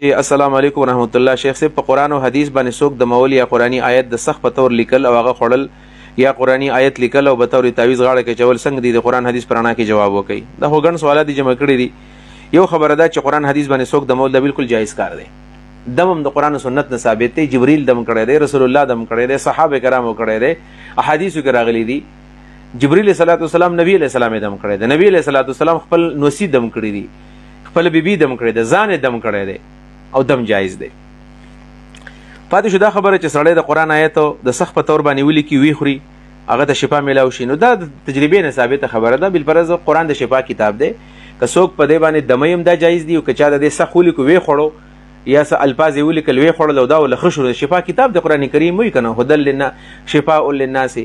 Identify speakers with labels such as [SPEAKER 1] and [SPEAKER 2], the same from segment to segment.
[SPEAKER 1] السلام علیکم ورحمۃ اللہ. شیخ صاحب په قرآن او حدیث باندې څوک د مول یا قرآنی آیت د سخت په تور لیکل او هغه خوړل یا قرآنی آیت لیکل او به تور تعویض غاړه کې چول څنګه دي د قرآن حدیث پرانا کې جواب وکړي. دا خو ګڼ سوالات دي جمع کړي دي. یو خبره ده چې قرآن حدیث باندې څوک د مول د بالکل جایز کار دی. دم هم د قرآن او سنت نه ثابت دی. جبرئیل دم کړی دی، رسول الله دم کړی دی، صحابه کرامو کړی دی، احادیث کې راغلي دي. جبرئیل علیه السلام نبی علیه السلام دم کړی دی، نبی علیه السلام خپل نوسی دم کړی دی، خپل بیبي دم کړی دی، ځان دم کړی دی او دم جایز دی. پاتې شو دا خبره چې سړی د قرآن آیت د سخت په تور باندې ولیکي وی خوري هغه ته شفا میلاو شي، نو دا د تجربې نه ثابته خبره ده. بالفرض قرآن د شفا کتاب دی، که څوک په دې باندې دمه هم دا جایز دی او که چا د دې سخت ولیکو وی خوړو یا څه الفاظ یې ولیکل وی خوړل او دا ولخه شو، شفا کتاب د قرآن کریم وی کنه هدل للناس شفاء للناس،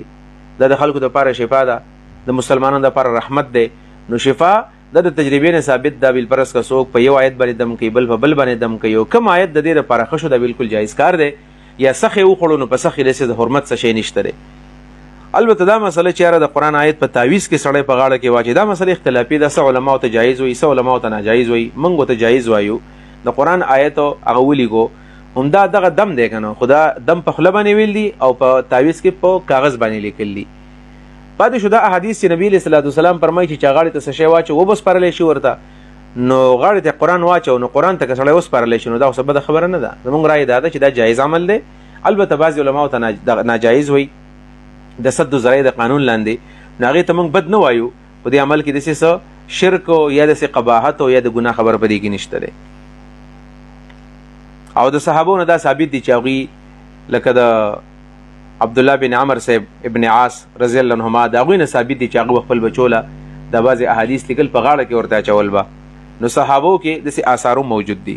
[SPEAKER 1] دا د خلکو دپاره شفا ده، د مسلمانانو دپاره رحمت دی. نو شفا دا د تجربې نه ثابت ده. بالفرض که څوک په یو آیت باندې دم کوي بل په بل باندې دم کوي او کوم آیت د دې لپاره ښه شو دا بالکل جایز کار دی. یا سخې وخوړو نو په سخې لسې د حرمت څه شی نشته دی. البته دا مسله چې یاره د قرآن آیت په تعویض کې سړی په غاړه کې واچي دا مسله اختلافي ده. څه علماو ته جایز وایي، څه علماو ته ناجایز وایي، موږ ورته جایز وایو. د قرآن آیت هغه ولیکو همدا دغه دم دی که نه، خو دا دم په خوله باندې ویل دي او په تعویض کې په کاغذ باندې لیکل دي. پاتې شو دا احادیث چې نبی علیه السلام فرمایي چې چا غاړې ته څه شی واچو وبسپارلی شي ورته، نو غاړې ته قرآن واچو نو قرآن ته که سړی وسپارلی شي نو دا خو څه بده خبره نه ده. زموږ رایې دا ده چې دا جایز عمل دی. البته بعضې علماو ته ناجایز وایي د سد ذرایع د قانون لاندې، نو هغې ته موږ بد نه وایو. په دې عمل کې داسې څه شرک یا داسې قباحت او یا د ګناه خبر په دې کې نشته دی. او د صحابو نه دا ثابت دي چې هغوی لکه د عبدالله بن عمر صاحب ابن عاص رضی الله عنهما د هغوی نه ثابت دي چې هغه خپل بچوله د بعضې احادیث لیکل په غاړه کې ورته اچول به. نو صحابو کې داسې آثارو موجود دي.